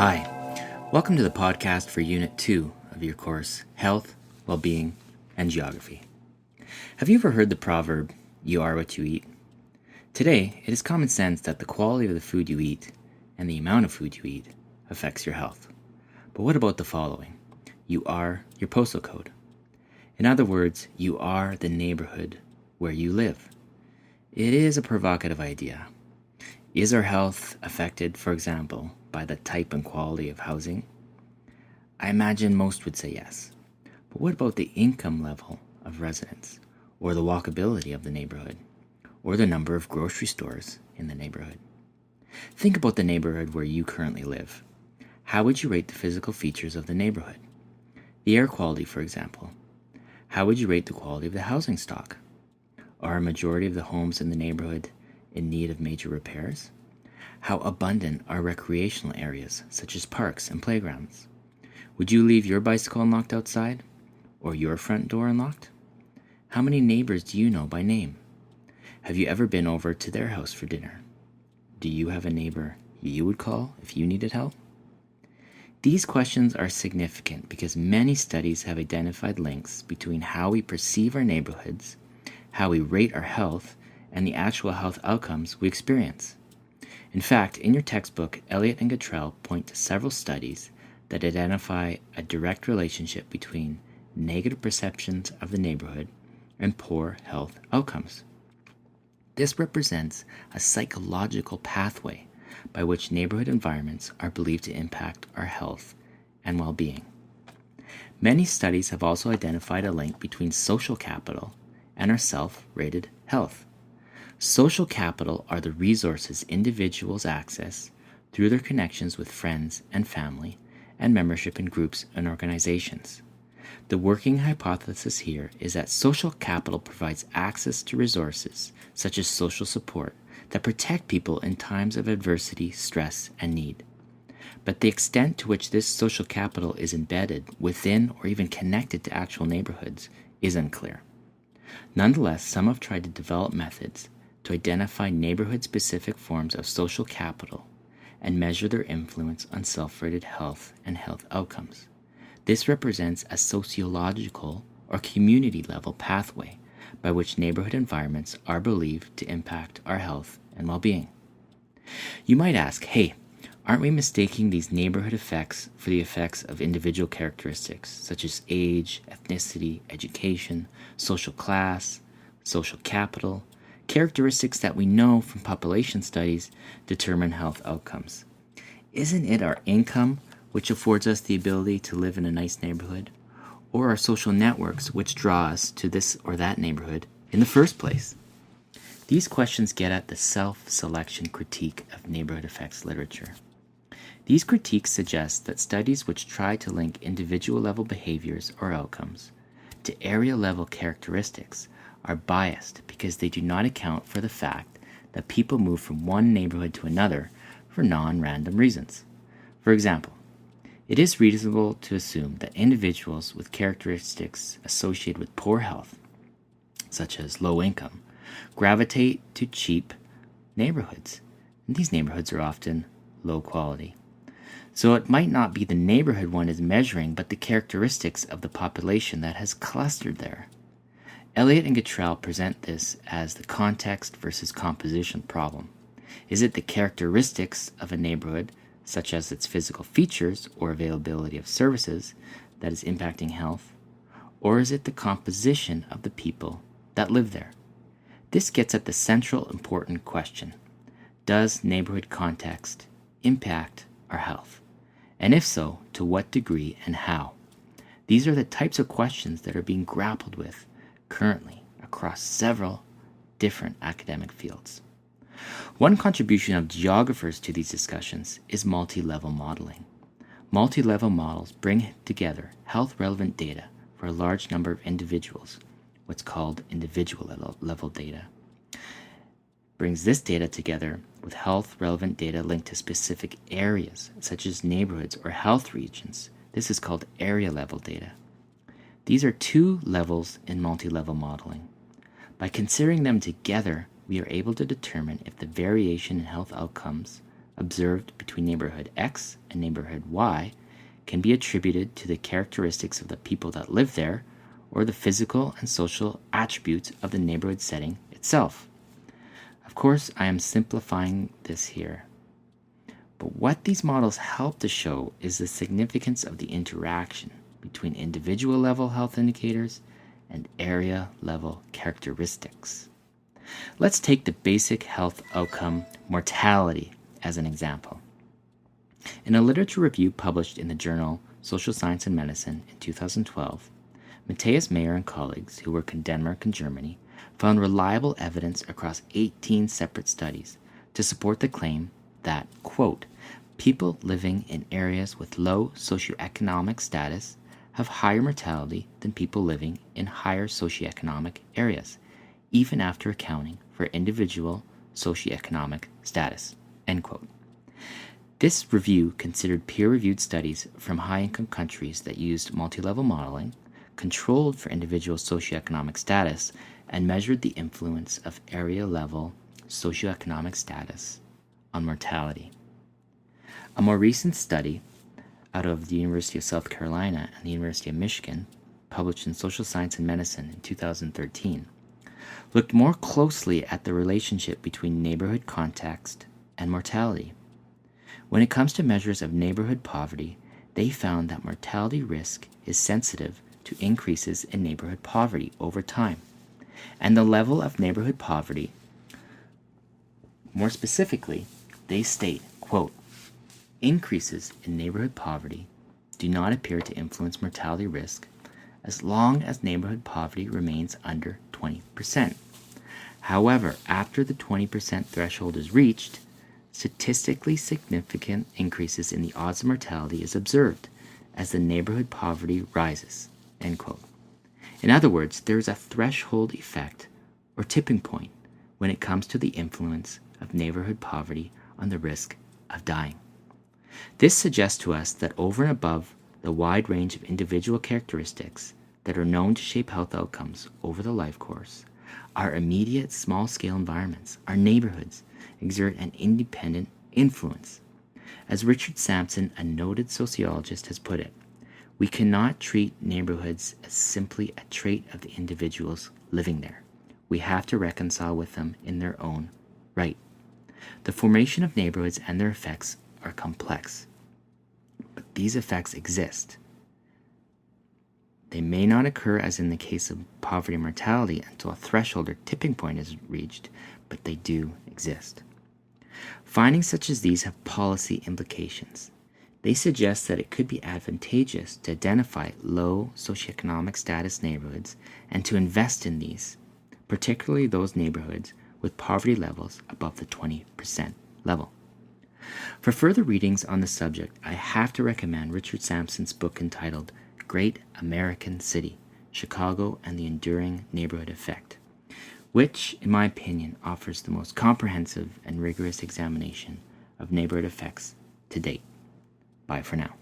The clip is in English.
Hi, welcome to the podcast for Unit 2 of your course, Health, Wellbeing and Geography. Have you ever heard the proverb, you are what you eat? Today, it is common sense that the quality of the food you eat and the amount of food you eat affects your health. But what about the following? You are your postal code. In other words, you are the neighborhood where you live. It is a provocative idea. Is our health affected, for example, by the type and quality of housing? I imagine most would say yes. But what about the income level of residents, or the walkability of the neighborhood, or the number of grocery stores in the neighborhood? Think about the neighborhood where you currently live. How would you rate the physical features of the neighborhood? The air quality, for example. How would you rate the quality of the housing stock? Are a majority of the homes in the neighborhood in need of major repairs? How abundant are recreational areas, such as parks and playgrounds? Would you leave your bicycle unlocked outside, or your front door unlocked? How many neighbors do you know by name? Have you ever been over to their house for dinner? Do you have a neighbor you would call if you needed help? These questions are significant because many studies have identified links between how we perceive our neighborhoods, how we rate our health, and the actual health outcomes we experience. In fact, in your textbook, Elliott and Grittner point to several studies that identify a direct relationship between negative perceptions of the neighborhood and poor health outcomes. This represents a psychological pathway by which neighborhood environments are believed to impact our health and well-being. Many studies have also identified a link between social capital and our self-rated health. Social capital are the resources individuals access through their connections with friends and family and membership in groups and organizations. The working hypothesis here is that social capital provides access to resources such as social support that protect people in times of adversity, stress, and need. But the extent to which this social capital is embedded within or even connected to actual neighborhoods is unclear. Nonetheless, some have tried to develop methods to identify neighborhood-specific forms of social capital and measure their influence on self-rated health and health outcomes. This represents a sociological or community-level pathway by which neighborhood environments are believed to impact our health and well-being. You might ask, hey, aren't we mistaking these neighborhood effects for the effects of individual characteristics such as age, ethnicity, education, social class, social capital, characteristics that we know from population studies determine health outcomes? Isn't it our income which affords us the ability to live in a nice neighborhood, or our social networks which draw us to this or that neighborhood in the first place? These questions get at the self-selection critique of neighborhood effects literature. These critiques suggest that studies which try to link individual-level behaviors or outcomes to area-level characteristics are biased because they do not account for the fact that people move from one neighborhood to another for non-random reasons. For example, it is reasonable to assume that individuals with characteristics associated with poor health, such as low income, gravitate to cheap neighborhoods, and these neighborhoods are often low quality. So it might not be the neighborhood one is measuring, but the characteristics of the population that has clustered there. Elliott and Grittner present this as the context versus composition problem. Is it the characteristics of a neighborhood, such as its physical features or availability of services, that is impacting health? Or is it the composition of the people that live there? This gets at the central important question. Does neighborhood context impact our health? And if so, to what degree and how? These are the types of questions that are being grappled with currently across several different academic fields. One contribution of geographers to these discussions is multilevel modeling. Multilevel models bring together health-relevant data for a large number of individuals, what's called individual level data. Brings this data together with health-relevant data linked to specific areas, such as neighborhoods or health regions. This is called area-level data. These are two levels in multi-level modeling. By considering them together, we are able to determine if the variation in health outcomes observed between neighborhood X and neighborhood Y can be attributed to the characteristics of the people that live there or the physical and social attributes of the neighborhood setting itself. Of course, I am simplifying this here. But what these models help to show is the significance of the interaction between individual level health indicators and area level characteristics. Let's take the basic health outcome mortality as an example. In a literature review published in the journal Social Science and Medicine in 2012, Meijer and colleagues who work in Denmark and Germany found reliable evidence across 18 separate studies to support the claim that, quote, people living in areas with low socioeconomic status have higher mortality than people living in higher socioeconomic areas, even after accounting for individual socioeconomic status, end quote. This review considered peer-reviewed studies from high-income countries that used multilevel modeling, controlled for individual socioeconomic status, and measured the influence of area-level socioeconomic status on mortality. A more recent study out of the University of South Carolina and the University of Michigan, published in Social Science and Medicine in 2013, looked more closely at the relationship between neighborhood context and mortality. When it comes to measures of neighborhood poverty, they found that mortality risk is sensitive to increases in neighborhood poverty over time, and the level of neighborhood poverty, more specifically, they state, quote, increases in neighborhood poverty do not appear to influence mortality risk as long as neighborhood poverty remains under 20%. However, after the 20% threshold is reached, statistically significant increases in the odds of mortality is observed as the neighborhood poverty rises, end quote. In other words, there is a threshold effect or tipping point when it comes to the influence of neighborhood poverty on the risk of dying. This suggests to us that over and above the wide range of individual characteristics that are known to shape health outcomes over the life course, our immediate small-scale environments, our neighborhoods, exert an independent influence. As Richard Sampson, a noted sociologist, has put it, we cannot treat neighborhoods as simply a trait of the individuals living there. We have to reconcile with them in their own right. The formation of neighborhoods and their effects are complex, but these effects exist. They may not occur, as in the case of poverty and mortality, until a threshold or tipping point is reached, but they do exist. Findings such as these have policy implications. They suggest that it could be advantageous to identify low socioeconomic status neighborhoods and to invest in these, particularly those neighborhoods with poverty levels above the 20% level. For further readings on the subject, I have to recommend Richard Sampson's book entitled Great American City, Chicago and the Enduring Neighborhood Effect, which, in my opinion, offers the most comprehensive and rigorous examination of neighborhood effects to date. Bye for now.